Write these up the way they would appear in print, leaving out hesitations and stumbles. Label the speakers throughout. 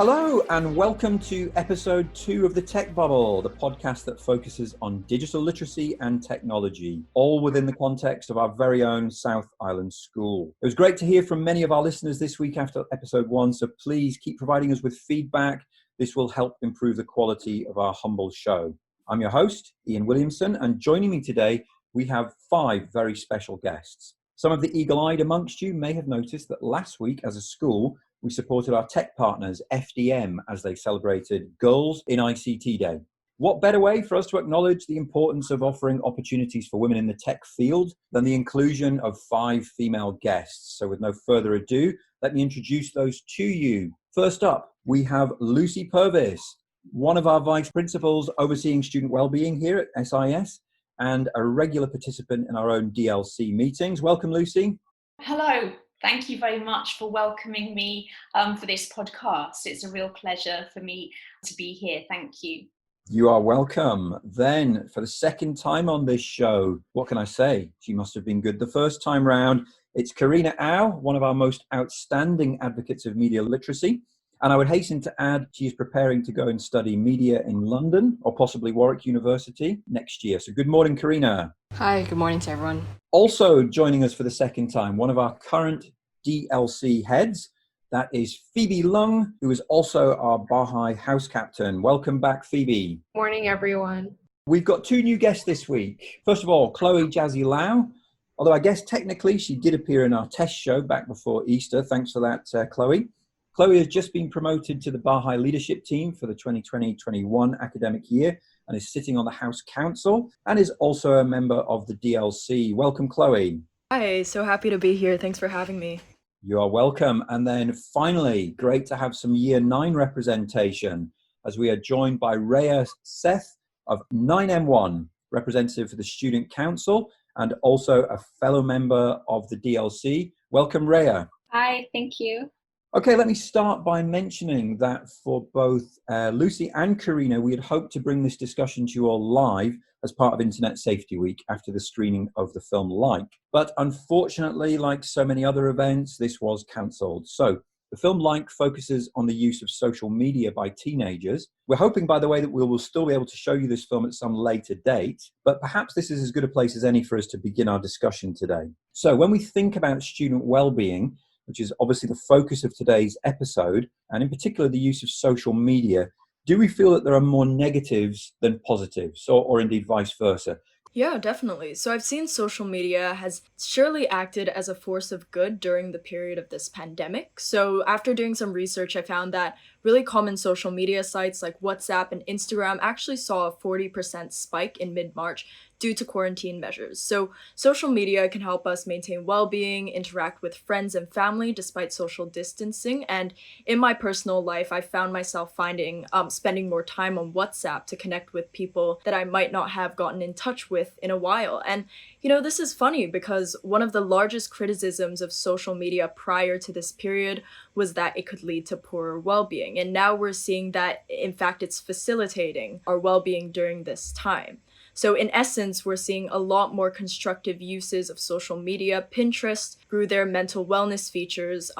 Speaker 1: Hello and welcome to episode 2 of The Tech Bubble, the podcast that focuses on digital literacy and technology, all within the context of our very own South Island School. It was great to hear from many of our listeners this week after episode 1, so please keep providing us with feedback. This will help improve the quality of our humble show. I'm your host, Iain Williamson, and joining me today, we have 5 very special guests. Some of the eagle-eyed amongst you may have noticed that last week as a school, we supported our tech partners, FDM, as they celebrated Girls in ICT Day. What better way for us to acknowledge the importance of offering opportunities for women in the tech field than the inclusion of 5 female guests? So with no further ado, let me introduce those to you. First up, we have Lucie Purves, one of our vice principals overseeing student wellbeing here at SIS and a regular participant in our own DLC meetings. Welcome, Lucie.
Speaker 2: Hello. Thank you very much for welcoming me for this podcast. It's a real pleasure for me to be here. Thank you.
Speaker 1: You are welcome. Then, for the second time on this show, what can I say? She must have been good the first time round. It's Karina Au, one of our most outstanding advocates of media literacy. And I would hasten to add, she is preparing to go and study media in London or possibly Warwick University next year. So good morning, Karina.
Speaker 3: Hi, good morning to everyone.
Speaker 1: Also joining us for the second time, one of our current DLC heads, that is Phoebe Leung, who is also our Baha'i house captain. Welcome back, Phoebe.
Speaker 3: Morning, everyone.
Speaker 1: We've got 2 new guests this week. First of all, Chloe Jazzy Lau, although I guess technically she did appear in our test show back before Easter. Thanks for that, Chloe. Chloe has just been promoted to the Baha'i leadership team for the 2020-21 academic year and is sitting on the House Council and is also a member of the DLC. Welcome, Chloe.
Speaker 3: Hi, so happy to be here. Thanks for having me.
Speaker 1: You are welcome. And then finally, great to have some Year 9 representation as we are joined by Reiya Seth of 9M1, representative for the Student Council and also a fellow member of the DLC. Welcome, Reiya.
Speaker 4: Hi, thank you.
Speaker 1: Okay, let me start by mentioning that for both Lucie and Karina, we had hoped to bring this discussion to you all live as part of Internet Safety Week after the screening of the film Like. But unfortunately, like so many other events, this was cancelled. So the film Like focuses on the use of social media by teenagers. We're hoping, by the way, that we will still be able to show you this film at some later date, but perhaps this is as good a place as any for us to begin our discussion today. So when we think about student well-being, which is obviously the focus of today's episode, and in particular the use of social media, do we feel that there are more negatives than positives, or indeed vice versa?
Speaker 3: Yeah, definitely. So I've seen social media has surely acted as a force of good during the period of this pandemic. So after doing some research, I found that really common social media sites like WhatsApp and Instagram actually saw a 40% spike in mid-March due to quarantine measures. So social media can help us maintain well-being, interact with friends and family despite social distancing. And in my personal life, I found myself spending more time on WhatsApp to connect with people that I might not have gotten in touch with in a while. And this is funny because one of the largest criticisms of social media prior to this period was that it could lead to poorer well-being. And now we're seeing that, in fact, it's facilitating our well-being during this time. So in essence, we're seeing a lot more constructive uses of social media. Pinterest grew their mental wellness features,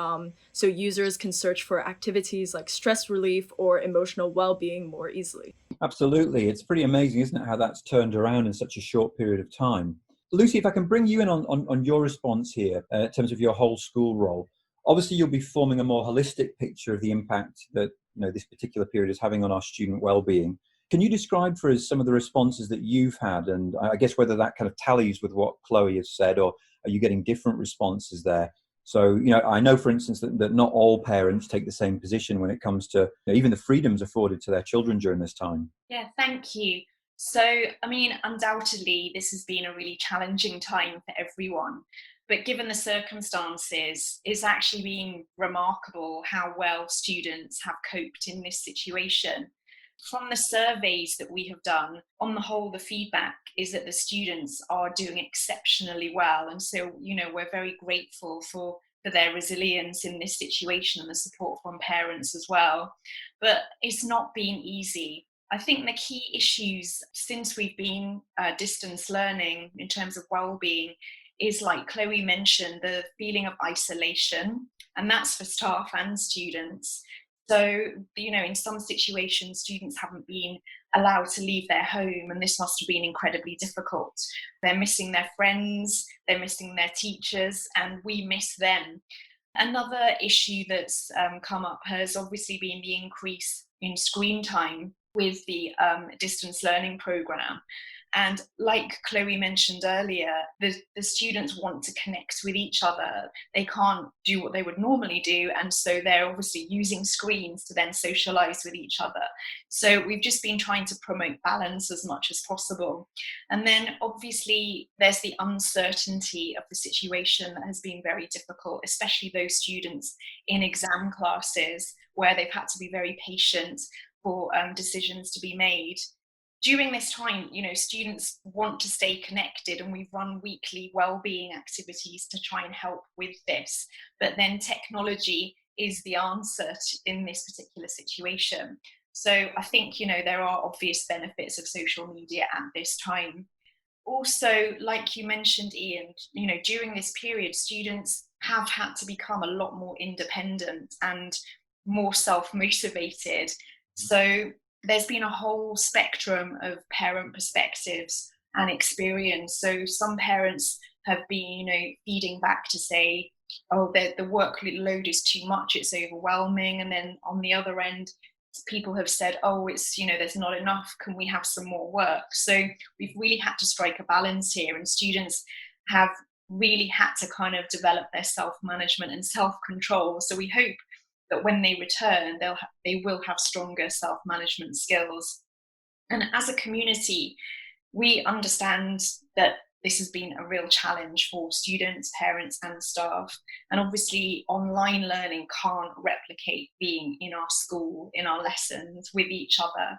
Speaker 3: so users can search for activities like stress relief or emotional well-being more easily.
Speaker 1: Absolutely. It's pretty amazing, isn't it, how that's turned around in such a short period of time. Lucie, if I can bring you in on your response here in terms of your whole school role. Obviously, you'll be forming a more holistic picture of the impact that this particular period is having on our student well-being. Can you describe for us some of the responses that you've had, and I guess whether that kind of tallies with what Chloe has said, or are you getting different responses there? So, I know, for instance, that not all parents take the same position when it comes to even the freedoms afforded to their children during this time.
Speaker 2: Yeah, thank you. So, undoubtedly, this has been a really challenging time for everyone. But given the circumstances, it's actually been remarkable how well students have coped in this situation. From the surveys that we have done, on the whole, the feedback is that the students are doing exceptionally well. And so, we're very grateful for their resilience in this situation and the support from parents as well. But it's not been easy. I think the key issues since we've been distance learning in terms of well-being is, like Chloe mentioned, the feeling of isolation, and that's for staff and students. So, in some situations, students haven't been allowed to leave their home, and this must have been incredibly difficult. They're missing their friends, they're missing their teachers, and we miss them. Another issue that's come up has obviously been the increase in screen time with the distance learning programme. And like Chloe mentioned earlier, the students want to connect with each other. They can't do what they would normally do. And so they're obviously using screens to then socialise with each other. So we've just been trying to promote balance as much as possible. And then obviously there's the uncertainty of the situation that has been very difficult, especially those students in exam classes where they've had to be very patient for decisions to be made. During this time, students want to stay connected, and we've run weekly wellbeing activities to try and help with this. But then technology is the answer in this particular situation. So I think, there are obvious benefits of social media at this time. Also, like you mentioned, Iain, during this period, students have had to become a lot more independent and more self-motivated. So there's been a whole spectrum of parent perspectives and experience. So some parents have been, feeding back to say, oh, the workload is too much, it's overwhelming. And then on the other end, people have said, oh, it's, there's not enough, can we have some more work? So we've really had to strike a balance here, and students have really had to kind of develop their self-management and self-control. So we hope that when they return, they will have stronger self-management skills. And as a community, we understand that this has been a real challenge for students, parents, and staff. And obviously, online learning can't replicate being in our school, in our lessons with each other.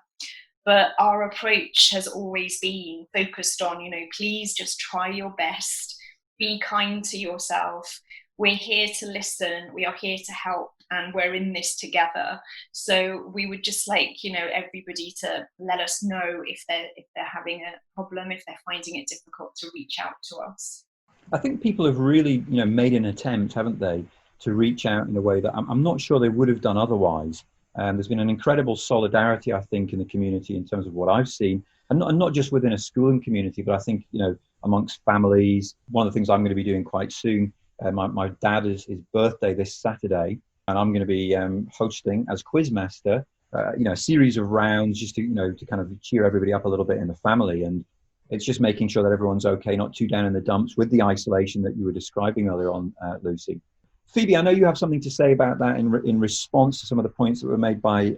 Speaker 2: But our approach has always been focused on, please just try your best, be kind to yourself. We're here to listen, we are here to help, and we're in this together. So we would just like, everybody to let us know if they're having a problem, if they're finding it difficult, to reach out to us.
Speaker 1: I think people have really, made an attempt, haven't they, to reach out in a way that I'm not sure they would have done otherwise. There's been an incredible solidarity, I think, in the community in terms of what I've seen, and not just within a schooling community, but I think, amongst families. One of the things I'm going to be doing quite soon, my dad is his birthday this Saturday, and I'm going to be hosting as quizmaster, a series of rounds just to kind of cheer everybody up a little bit in the family. And it's just making sure that everyone's okay, not too down in the dumps with the isolation that you were describing earlier on, Lucie. Phoebe, I know you have something to say about that in response to some of the points that were made by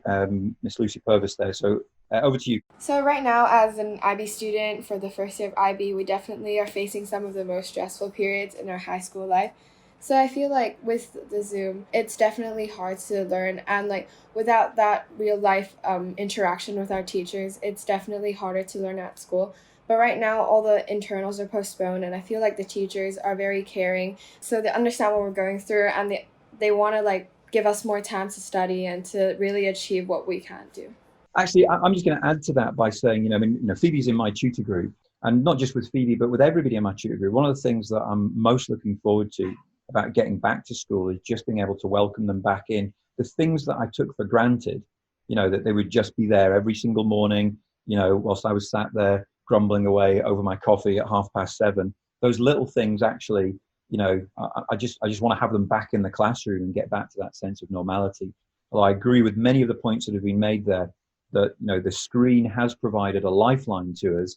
Speaker 1: Miss Lucie Purves there. So over to you.
Speaker 4: So right now, as an IB student for the first year of IB, we definitely are facing some of the most stressful periods in our high school life. So I feel like with the Zoom, it's definitely hard to learn, and like without that real life interaction with our teachers, it's definitely harder to learn at school. But right now, all the internals are postponed, and I feel like the teachers are very caring, so they understand what we're going through, and they want to like give us more time to study and to really achieve what we can't do.
Speaker 1: Actually, I'm just going to add to that by saying, Phoebe's in my tutor group, and not just with Phoebe, but with everybody in my tutor group. One of the things that I'm most looking forward to about getting back to school is just being able to welcome them back in. The things that I took for granted, that they would just be there every single morning, whilst I was sat there grumbling away over my coffee at 7:30. Those little things actually, I just want to have them back in the classroom and get back to that sense of normality. Well, I agree with many of the points that have been made there, that the screen has provided a lifeline to us,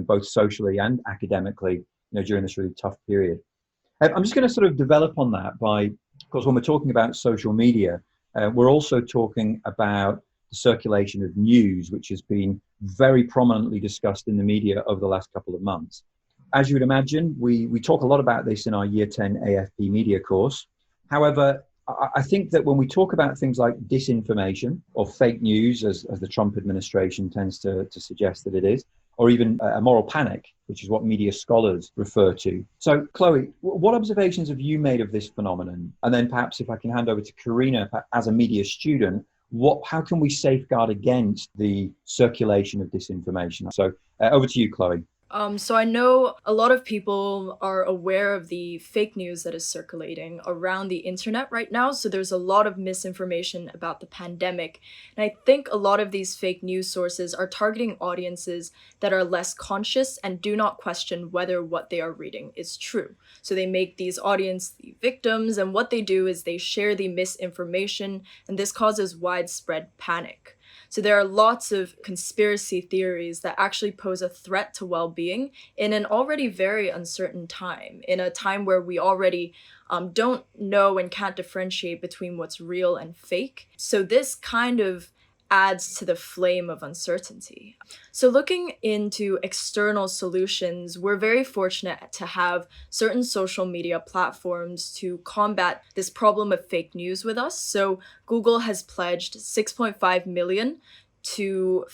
Speaker 1: both socially and academically, during this really tough period. I'm just going to sort of develop on that by, of course, when we're talking about social media, we're also talking about the circulation of news, which has been very prominently discussed in the media over the last couple of months. As you would imagine, we talk a lot about this in our Year 10 AFP media course. However, I think that when we talk about things like disinformation or fake news, as the Trump administration tends to suggest that it is, or even a moral panic, which is what media scholars refer to. So, Chloe, what observations have you made of this phenomenon? And then perhaps if I can hand over to Karina, as a media student, how can we safeguard against the circulation of disinformation? So over to you, Chloe.
Speaker 3: So I know a lot of people are aware of the fake news that is circulating around the internet right now. So there's a lot of misinformation about the pandemic. And I think a lot of these fake news sources are targeting audiences that are less conscious and do not question whether what they are reading is true. So they make these audience the victims, and what they do is they share the misinformation, and this causes widespread panic. So there are lots of conspiracy theories that actually pose a threat to well-being in an already very uncertain time, in a time where we already don't know and can't differentiate between what's real and fake. So this kind of adds to the flame of uncertainty. So looking into external solutions, we're very fortunate to have certain social media platforms to combat this problem of fake news with us. So Google has pledged 6.5 million to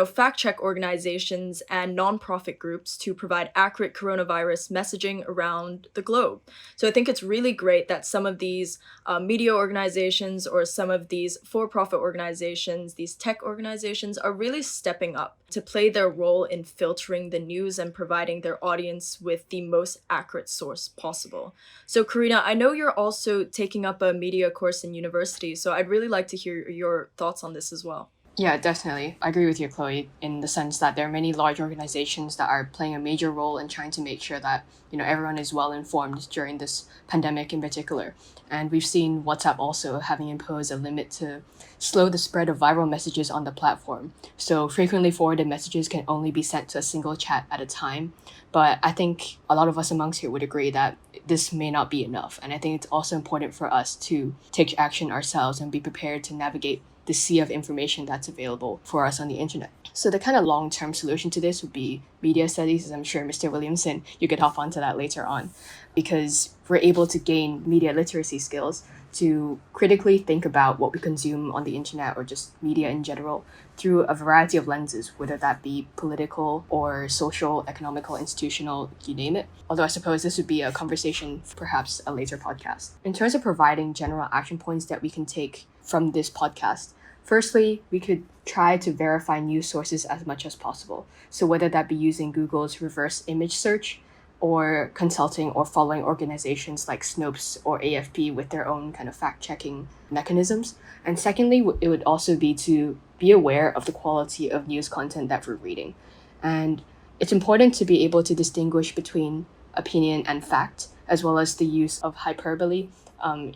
Speaker 3: fact check organizations and nonprofit groups to provide accurate coronavirus messaging around the globe. So I think it's really great that some of these media organizations or some of these for-profit organizations, these tech organizations, are really stepping up to play their role in filtering the news and providing their audience with the most accurate source possible. So Karina, I know you're also taking up a media course in university, so I'd really like to hear your thoughts on this as well.
Speaker 5: Yeah, definitely. I agree with you, Chloe, in the sense that there are many large organizations that are playing a major role in trying to make sure that, everyone is well informed during this pandemic in particular. And we've seen WhatsApp also having imposed a limit to slow the spread of viral messages on the platform. So frequently forwarded messages can only be sent to a single chat at a time. But I think a lot of us amongst here would agree that this may not be enough. And I think it's also important for us to take action ourselves and be prepared to navigate the sea of information that's available for us on the internet. So the kind of long-term solution to this would be media studies, as I'm sure Mr. Williamson, you could hop onto that later on, because we're able to gain media literacy skills to critically think about what we consume on the internet or just media in general through a variety of lenses, whether that be political or social, economical, institutional, you name it. Although I suppose this would be a conversation for perhaps a later podcast. In terms of providing general action points that we can take from this podcast, firstly, we could try to verify news sources as much as possible. So whether that be using Google's reverse image search, or consulting or following organizations like Snopes or AFP with their own kind of fact-checking mechanisms. And secondly, it would also be to be aware of the quality of news content that we're reading. And it's important to be able to distinguish between opinion and fact, as well as the use of hyperbole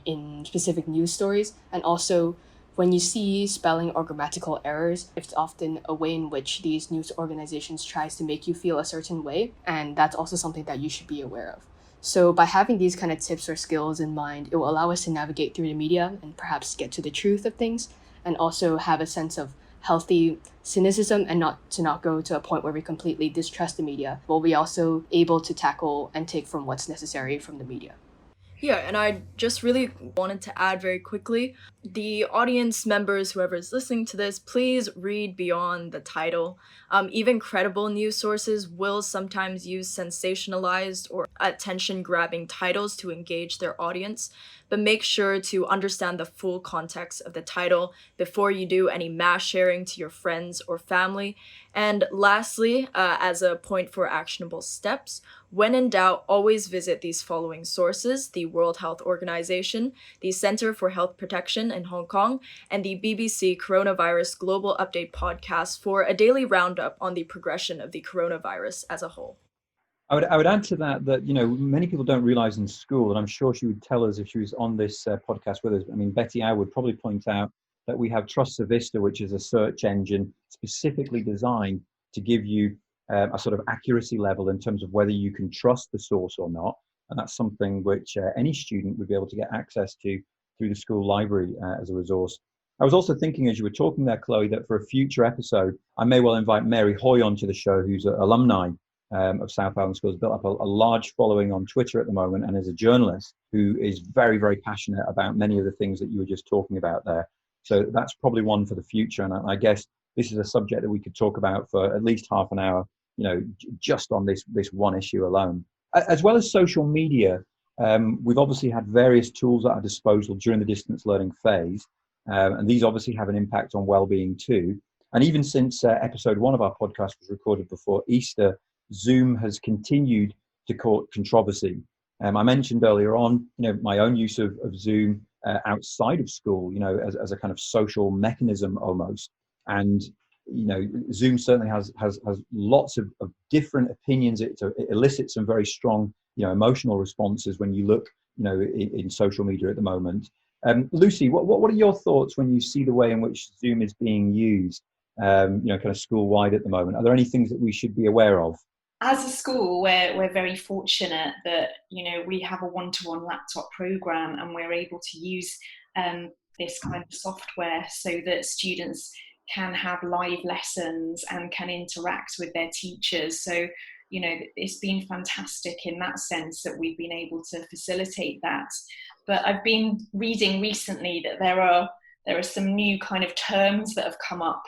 Speaker 5: in specific news stories. And also, when you see spelling or grammatical errors, it's often a way in which these news organizations tries to make you feel a certain way, and that's also something that you should be aware of. So by having these kind of tips or skills in mind, it will allow us to navigate through the media and perhaps get to the truth of things, and also have a sense of healthy cynicism and not go to a point where we completely distrust the media, while we also able to tackle and take from what's necessary from the media.
Speaker 3: Yeah, and I just really wanted to add very quickly, the audience members, whoever is listening to this, please read beyond the title. Even credible news sources will sometimes use sensationalized or attention-grabbing titles to engage their audience, but make sure to understand the full context of the title before you do any mass sharing to your friends or family. And lastly, as a point for actionable steps, when in doubt, always visit these following sources: the World Health Organization, the Center for Health Protection in Hong Kong, and the BBC Coronavirus Global Update podcast for a daily roundup on the progression of the coronavirus as a whole.
Speaker 1: I would add to that many people don't realize in school, and I'm sure she would tell us if she was on this podcast with us. I mean, Betty Au would probably point out that we have Trust Vista, which is a search engine specifically designed to give you a sort of accuracy level in terms of whether you can trust the source or not. And that's something which any student would be able to get access to through the school library as a resource. I was also thinking as you were talking there, Chloe, that for a future episode, I may well invite Mary Hoy onto the show, who's an alumni of South Island Schools, built up a large following on Twitter at the moment, and is a journalist who is very, very passionate about many of the things that you were just talking about there. So that's probably one for the future. And I guess this is a subject that we could talk about for at least half an hour, just on this one issue alone. As well as social media, we've obviously had various tools at our disposal during the distance learning phase. And these obviously have an impact on well-being too. And even since episode 1 of our podcast was recorded before Easter, Zoom has continued to cause controversy. I mentioned earlier on, my own use of Zoom outside of school, as a kind of social mechanism almost. And, Zoom certainly has lots of different opinions. It elicits some very strong, emotional responses when you look, in social media at the moment. Lucie, what are your thoughts when you see the way in which Zoom is being used, kind of school-wide at the moment? Are there any things that we should be aware of?
Speaker 2: As a school, we're very fortunate that, we have a one-to-one laptop program, and we're able to use this kind of software so that students can have live lessons and can interact with their teachers. So, it's been fantastic in that sense that we've been able to facilitate that. But I've been reading recently that there are some new kind of terms that have come up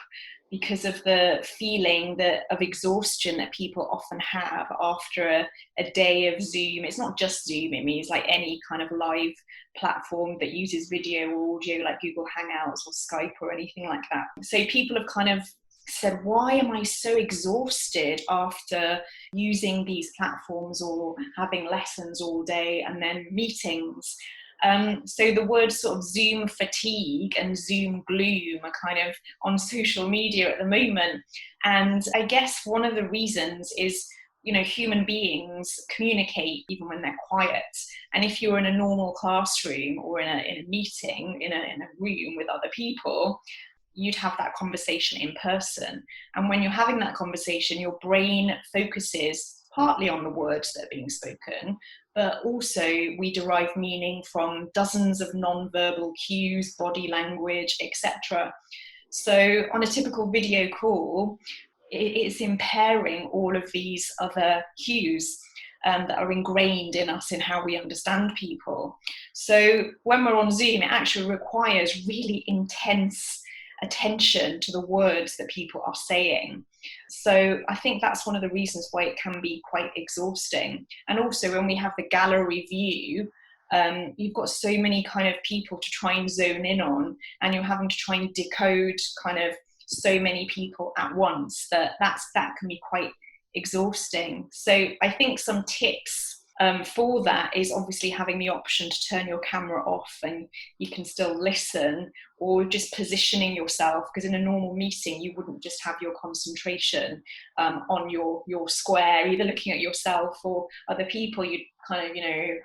Speaker 2: because of the feeling of exhaustion that people often have after a day of Zoom. It's not just Zoom, it means like any kind of live platform that uses video or audio, like Google Hangouts or Skype or anything like that. So people have kind of said, why am I so exhausted after using these platforms or having lessons all day and then meetings? So the words sort of Zoom fatigue and Zoom gloom are kind of on social media at the moment. And I guess one of the reasons is, human beings communicate even when they're quiet. And if you're in a normal classroom or in a meeting, in a room with other people, you'd have that conversation in person. And when you're having that conversation, your brain focuses partly on the words that are being spoken, but also we derive meaning from dozens of non-verbal cues, body language, etc. So on a typical video call, it's impairing all of these other cues that are ingrained in us in how we understand people. So when we're on Zoom, it actually requires really intense attention to the words that people are saying. So I think that's one of the reasons why it can be quite exhausting. And also when we have the gallery view, you've got so many kind of people to try and zone in on, and you're having to try and decode kind of so many people at once that can be quite exhausting. So I think some tips for that is obviously having the option to turn your camera off and you can still listen, or just positioning yourself, because in a normal meeting you wouldn't just have your concentration on your square, either looking at yourself or other people. You'd kind of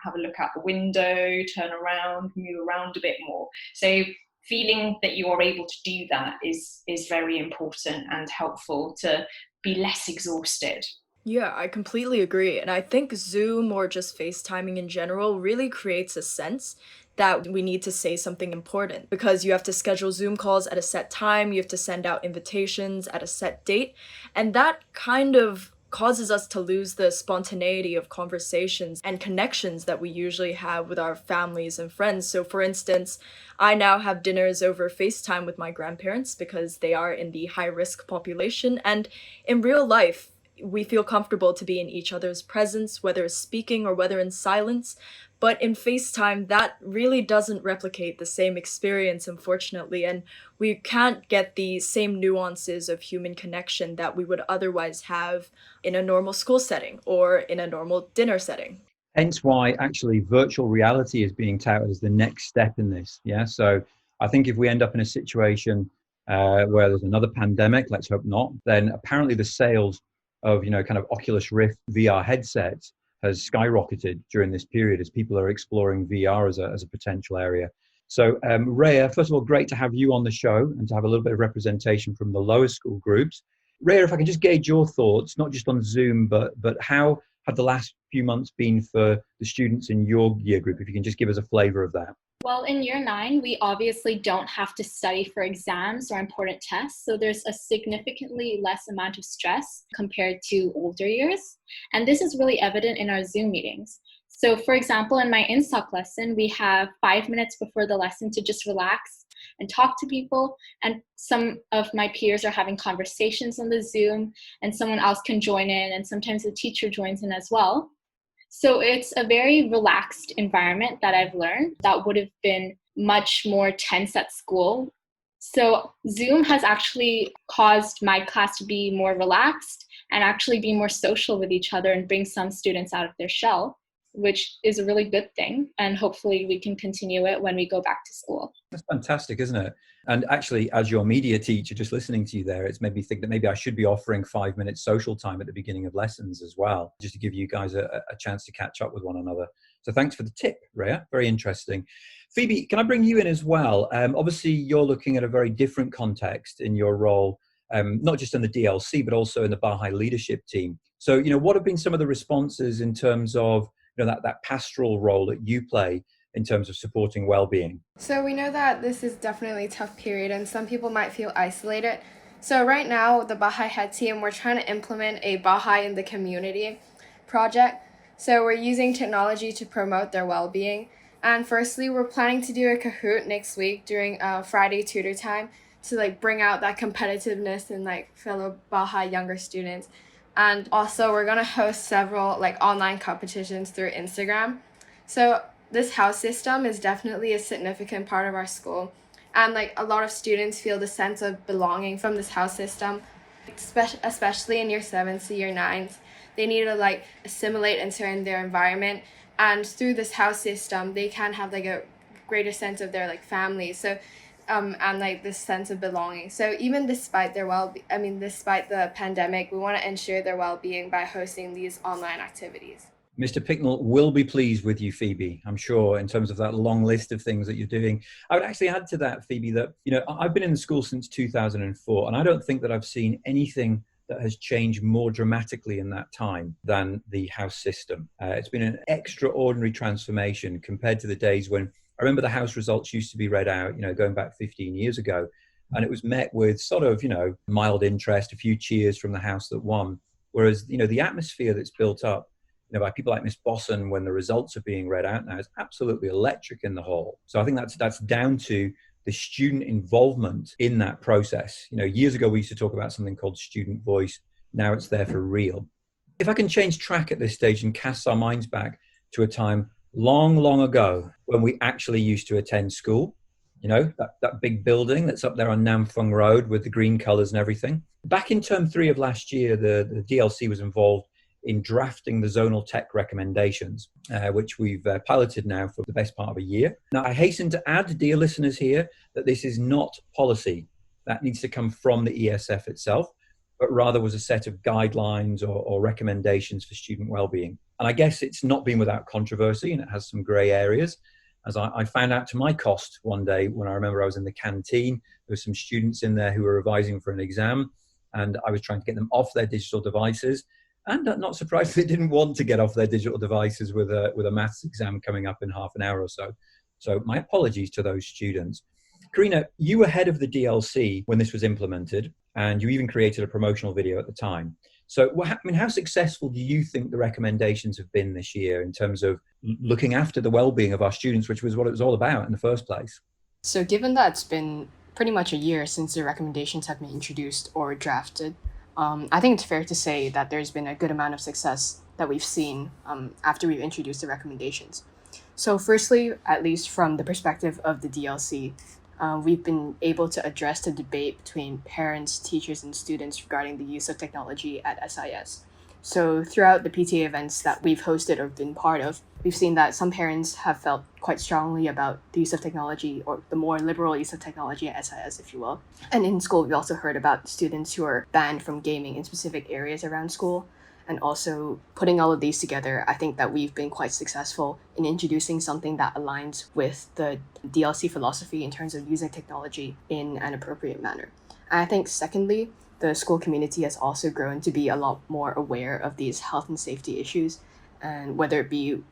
Speaker 2: have a look out the window, turn around, move around a bit more. So feeling that you are able to do that is very important and helpful to be less exhausted.
Speaker 3: Yeah, I completely agree. And I think Zoom or just FaceTiming in general really creates a sense that we need to say something important, because you have to schedule Zoom calls at a set time, you have to send out invitations at a set date, and that kind of causes us to lose the spontaneity of conversations and connections that we usually have with our families and friends. So for instance, I now have dinners over FaceTime with my grandparents because they are in the high-risk population, and in real life, we feel comfortable to be in each other's presence, whether speaking or whether in silence. But in FaceTime, that really doesn't replicate the same experience, unfortunately, and we can't get the same nuances of human connection that we would otherwise have in a normal school setting or in a normal dinner setting.
Speaker 1: Hence why actually virtual reality is being touted as the next step in this. Yeah. So I think if we end up in a situation where there's another pandemic, let's hope not, then apparently the sales of, kind of Oculus Rift VR headsets has skyrocketed during this period as people are exploring VR as a potential area. So Reiya, first of all, great to have you on the show and to have a little bit of representation from the lower school groups. Reiya, if I can just gauge your thoughts, not just on Zoom, but how have the last few months been for the students in your year group? If you can just give us a flavour of that.
Speaker 6: Well, in year 9, we obviously don't have to study for exams or important tests, so there's a significantly less amount of stress compared to older years. And this is really evident in our Zoom meetings. So for example, in my InStock lesson, we have 5 minutes before the lesson to just relax and talk to people. And some of my peers are having conversations on the Zoom, and someone else can join in, and sometimes the teacher joins in as well. So it's a very relaxed environment that I've learned that would have been much more tense at school. So Zoom has actually caused my class to be more relaxed and actually be more social with each other and bring some students out of their shell, which is a really good thing. And hopefully we can continue it when we go back to school.
Speaker 1: That's fantastic, isn't it? And actually, as your media teacher, just listening to you there, it's made me think that maybe I should be offering 5 minutes social time at the beginning of lessons as well, just to give you guys a chance to catch up with one another. So thanks for the tip, Reiya. Very interesting. Phoebe, can I bring you in as well? Obviously, you're looking at a very different context in your role, not just in the DLC, but also in the Baha'i leadership team. So, what have been some of the responses in terms of that pastoral role that you play in terms of supporting well-being?
Speaker 4: So we know that this is definitely a tough period and some people might feel isolated. So right now, the Baha'i Head team, we're trying to implement a Baha'i in the community project. So we're using technology to promote their well-being. And firstly, we're planning to do a Kahoot next week during Friday tutor time to bring out that competitiveness in fellow Baha'i younger students. And also we're going to host several online competitions through Instagram. So this house system is definitely a significant part of our school. And a lot of students feel the sense of belonging from this house system, especially in year 7s to year 9s. They need to assimilate into their environment. And through this house system, they can have a greater sense of their family. So and this sense of belonging. So even despite despite the pandemic, we want to ensure their well-being by hosting these online activities.
Speaker 1: Mr. Picknell will be pleased with you, Phoebe, I'm sure, in terms of that long list of things that you're doing. I would actually add to that, Phoebe, that, I've been in the school since 2004, and I don't think that I've seen anything that has changed more dramatically in that time than the house system. It's been an extraordinary transformation compared to the days when I remember the house results used to be read out, going back 15 years ago, and it was met with sort of, mild interest, a few cheers from the house that won. Whereas, the atmosphere that's built up, by people like Miss Bosson when the results are being read out now is absolutely electric in the hall. So I think that's down to the student involvement in that process. Years ago we used to talk about something called student voice. Now it's there for real. If I can change track at this stage and cast our minds back to a time long, long ago when we actually used to attend school, that big building that's up there on Nam Fung Road with the green colours and everything. Back in term 3 of last year, the DLC was involved in drafting the zonal tech recommendations, which we've piloted now for the best part of a year. Now, I hasten to add, dear listeners here, that this is not policy. That needs to come from the ESF itself, but rather was a set of guidelines or recommendations for student well-being. And I guess it's not been without controversy, and it has some grey areas. As I found out to my cost one day when I remember I was in the canteen, there were some students in there who were revising for an exam, and I was trying to get them off their digital devices. And not surprised they didn't want to get off their digital devices with a maths exam coming up in half an hour or so. So my apologies to those students. Karina, you were head of the DLC when this was implemented, and you even created a promotional video at the time. So, how successful do you think the recommendations have been this year in terms of looking after the well-being of our students, which was what it was all about in the first place?
Speaker 5: So given that it's been pretty much a year since the recommendations have been introduced or drafted, I think it's fair to say that there's been a good amount of success that we've seen after we've introduced the recommendations. So firstly, at least from the perspective of the DLC, we've been able to address the debate between parents, teachers, and students regarding the use of technology at SIS. So throughout the PTA events that we've hosted or been part of, we've seen that some parents have felt quite strongly about the use of technology, or the more liberal use of technology at SIS, if you will. And in school, we've also heard about students who are banned from gaming in specific areas around school. And also putting all of these together, I think that we've been quite successful in introducing something that aligns with the DLC philosophy in terms of using technology in an appropriate manner. And I think secondly, the school community has also grown to be a lot more aware of these health and safety issues, and whether it be,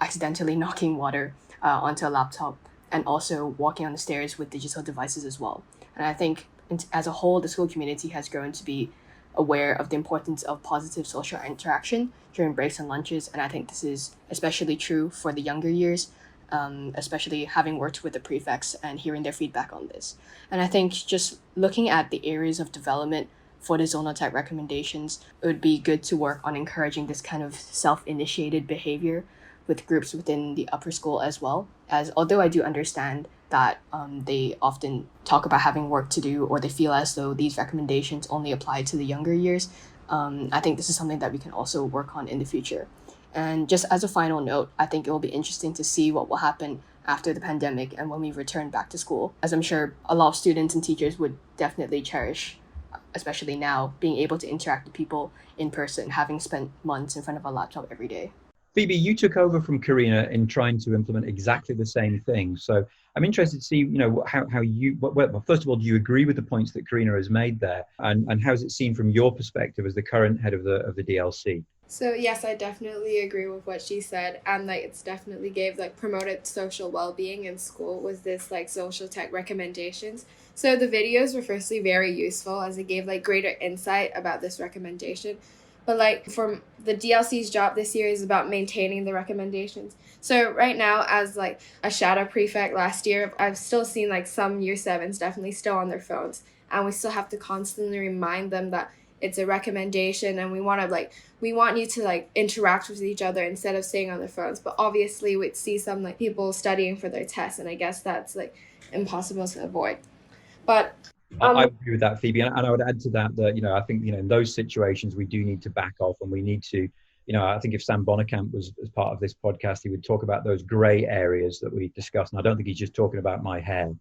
Speaker 5: accidentally knocking water onto a laptop, and also walking on the stairs with digital devices as well. And I think as a whole, the school community has grown to be aware of the importance of positive social interaction during breaks and lunches. And I think this is especially true for the younger years, especially having worked with the prefects and hearing their feedback on this. And I think just looking at the areas of development for the zonal tech recommendations, it would be good to work on encouraging this kind of self-initiated behavior with groups within the upper school as well. As although I do understand that they often talk about having work to do, or they feel as though these recommendations only apply to the younger years, I think this is something that we can also work on in the future. And just as a final note, I think it will be interesting to see what will happen after the pandemic and when we return back to school, as I'm sure a lot of students and teachers would definitely cherish, especially now, being able to interact with people in person, having spent months in front of a laptop every day.
Speaker 1: Phoebe, you took over from Karina in trying to implement exactly the same thing. So I'm interested to see, how you, well, first of all, do you agree with the points that Karina has made there? And how's it seen from your perspective as the current head of the DLC?
Speaker 4: So yes, I definitely agree with what she said, and like it's definitely promoted social well-being in school with this like social tech recommendations. So the videos were firstly very useful as it gave like greater insight about this recommendation. But like from the DLC's job this year is about maintaining the recommendations. So right now, as like a shadow prefect last year, I've still seen like some year 7s definitely still on their phones, and we still have to constantly remind them that it's a recommendation and we want you to like interact with each other instead of staying on their phones. But obviously we'd see some like people studying for their tests, and I guess that's like impossible to avoid. But
Speaker 1: I agree with that, Phoebe, and I would add to that I think in those situations we do need to back off, and we need to, I think if Sam Bonnekamp was as part of this podcast, he would talk about those grey areas that we discussed, and I don't think he's just talking about my hair.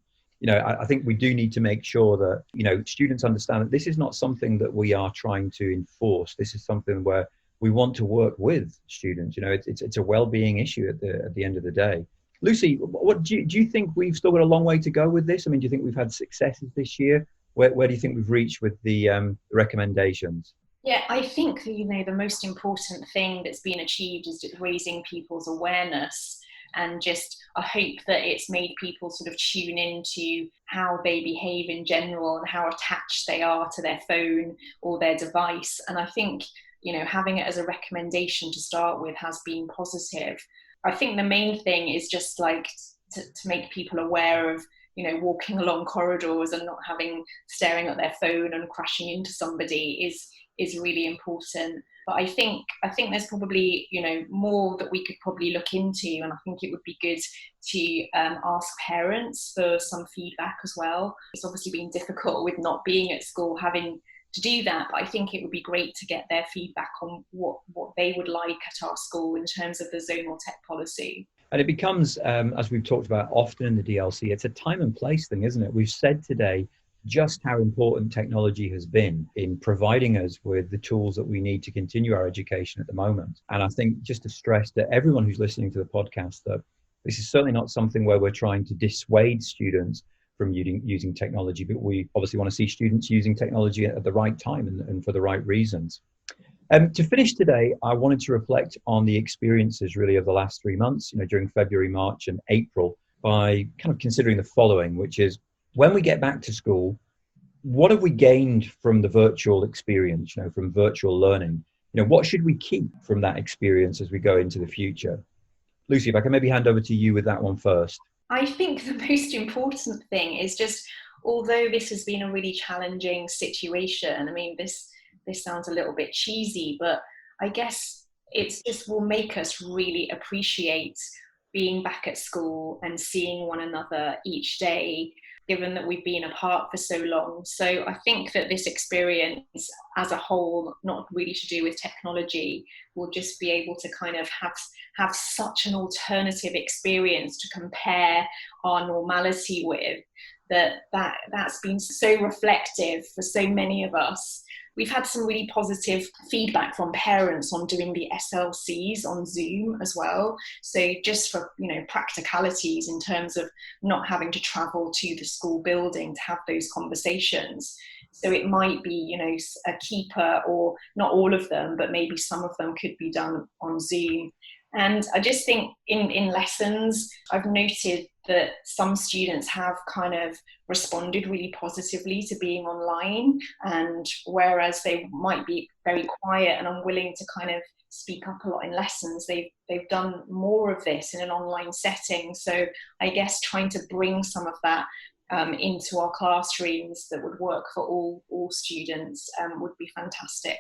Speaker 1: I think we do need to make sure that students understand that this is not something that we are trying to enforce. This is something where we want to work with students. It's a well-being issue at the end of the day. Lucie, what do you think we've still got a long way to go with this? I mean, do you think we've had successes this year? Where do you think we've reached with the recommendations?
Speaker 2: Yeah, I think the most important thing that's been achieved is just raising people's awareness, and just I hope that it's made people sort of tune into how they behave in general and how attached they are to their phone or their device. And I think having it as a recommendation to start with has been positive. I think the main thing is just like to make people aware of walking along corridors and not staring at their phone and crashing into somebody is really important. But I think there's probably more that we could probably look into, and I think it would be good to ask parents for some feedback as well. It's obviously been difficult with not being at school having to do that, but I think it would be great to get their feedback on what they would like at our school in terms of the zonal tech policy.
Speaker 1: And it becomes, as we've talked about often in the DLC, it's a time and place thing, isn't it? We've said today just how important technology has been in providing us with the tools that we need to continue our education at the moment. And I think just to stress to everyone who's listening to the podcast that this is certainly not something where we're trying to dissuade students from using technology, but we obviously want to see students using technology at the right time and for the right reasons. To finish today, I wanted to reflect on the experiences really of the last 3 months, during February, March and April, by kind of considering the following, which is when we get back to school, what have we gained from the virtual experience, from virtual learning? What should we keep from that experience as we go into the future? Lucie, if I can maybe hand over to you with that one first.
Speaker 2: I think the most important thing is just, although this has been a really challenging situation, I mean, this sounds a little bit cheesy, but I guess it's just will make us really appreciate being back at school and seeing one another each day, given that we've been apart for so long. So I think that this experience as a whole, not really to do with technology, will just be able to kind of have such an alternative experience to compare our normality with, that's been so reflective for so many of us. We've had some really positive feedback from parents on doing the SLCs on Zoom as well. So just for, practicalities in terms of not having to travel to the school building to have those conversations. So it might be, a keeper, or not all of them, but maybe some of them could be done on Zoom. And I just think in lessons, I've noted that some students have kind of responded really positively to being online, and whereas they might be very quiet and unwilling to kind of speak up a lot in lessons, they've done more of this in an online setting. So I guess trying to bring some of that into our classrooms that would work for all students would be fantastic.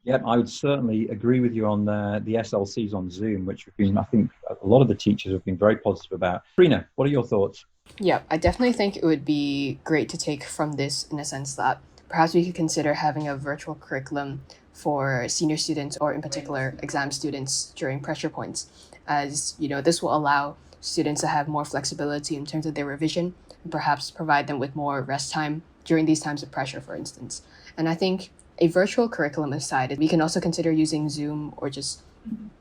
Speaker 1: Yeah, I would certainly agree with you on the SLCs on Zoom, which have been, I think, a lot of the teachers have been very positive about. Karina, what are your thoughts?
Speaker 5: Yeah, I definitely think it would be great to take from this in a sense that perhaps we could consider having a virtual curriculum for senior students, or in particular exam students during pressure points, as this will allow students to have more flexibility in terms of their revision and perhaps provide them with more rest time during these times of pressure, for instance. And I think a virtual curriculum aside, we can also consider using Zoom or just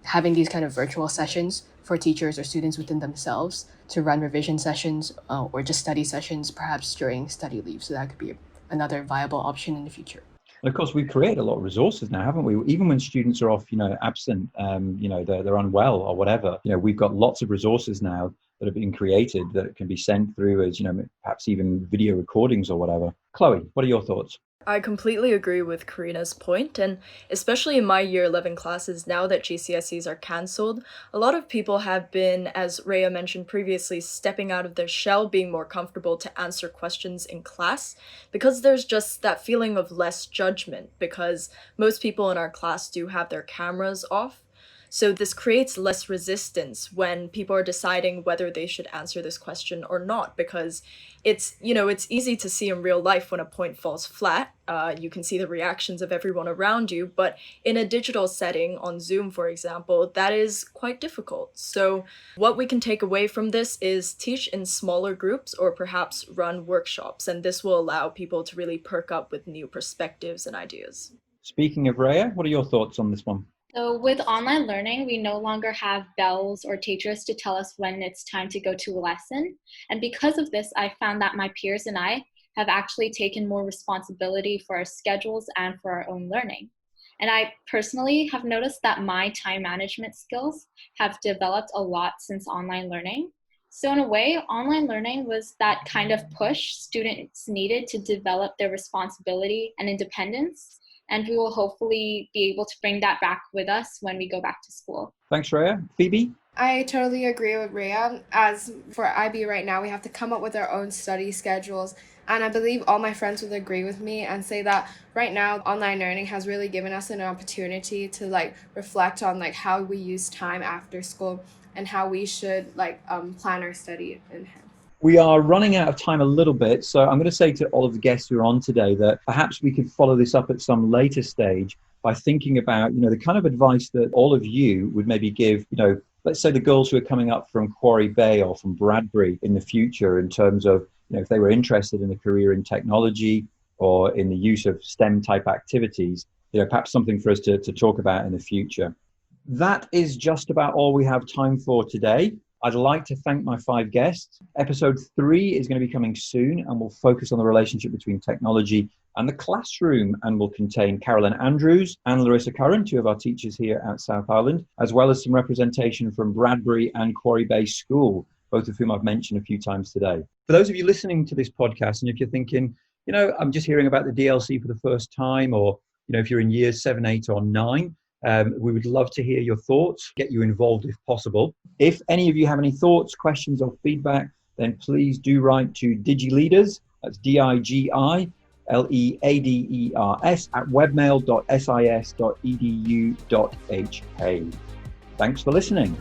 Speaker 5: having these kind of virtual sessions for teachers or students within themselves to run revision sessions or just study sessions, perhaps during study leave. So that could be another viable option in the future.
Speaker 1: And of course, we've created a lot of resources now, haven't we? Even when students are off, absent, they're unwell or whatever, we've got lots of resources now that have been created that can be sent through as, perhaps even video recordings or whatever. Chloe, what are your thoughts?
Speaker 3: I completely agree with Karina's point, and especially in my year 11 classes, now that GCSEs are cancelled, a lot of people have been, as Reiya mentioned previously, stepping out of their shell, being more comfortable to answer questions in class, because there's just that feeling of less judgment, because most people in our class do have their cameras off. So this creates less resistance when people are deciding whether they should answer this question or not, because it's easy to see in real life when a point falls flat. You can see the reactions of everyone around you, but in a digital setting on Zoom, for example, that is quite difficult. So what we can take away from this is teach in smaller groups or perhaps run workshops, and this will allow people to really perk up with new perspectives and ideas.
Speaker 1: Speaking of Reiya, what are your thoughts on this one?
Speaker 6: So with online learning, we no longer have bells or teachers to tell us when it's time to go to a lesson. And because of this, I found that my peers and I have actually taken more responsibility for our schedules and for our own learning. And I personally have noticed that my time management skills have developed a lot since online learning. So in a way, online learning was that kind of push students needed to develop their responsibility and independence. And we will hopefully be able to bring that back with us when we go back to school.
Speaker 1: Thanks, Reiya. Phoebe?
Speaker 4: I totally agree with Reiya. As for IB right now, we have to come up with our own study schedules. And I believe all my friends would agree with me and say that right now, online learning has really given us an opportunity to reflect on how we use time after school and how we should plan our study in hand.
Speaker 1: We are running out of time a little bit, so I'm going to say to all of the guests who are on today that perhaps we could follow this up at some later stage by thinking about, the kind of advice that all of you would maybe give, let's say the girls who are coming up from Quarry Bay or from Bradbury in the future in terms of, if they were interested in a career in technology or in the use of STEM type activities, perhaps something for us to talk about in the future. That is just about all we have time for today. I'd like to thank my 5 guests. Episode 3 is going to be coming soon and will focus on the relationship between technology and the classroom and will contain Carolyn Andrews and Larissa Curran, 2 of our teachers here at South Island, as well as some representation from Bradbury and Quarry Bay School, both of whom I've mentioned a few times today. For those of you listening to this podcast, and if you're thinking, I'm just hearing about the DLC for the first time, or, if you're in years 7, 8 or 9, we would love to hear your thoughts, get you involved if possible. If any of you have any thoughts, questions or feedback, then please do write to DigiLeaders, that's DIGILEADERS at webmail.sis.edu.hk. Thanks for listening.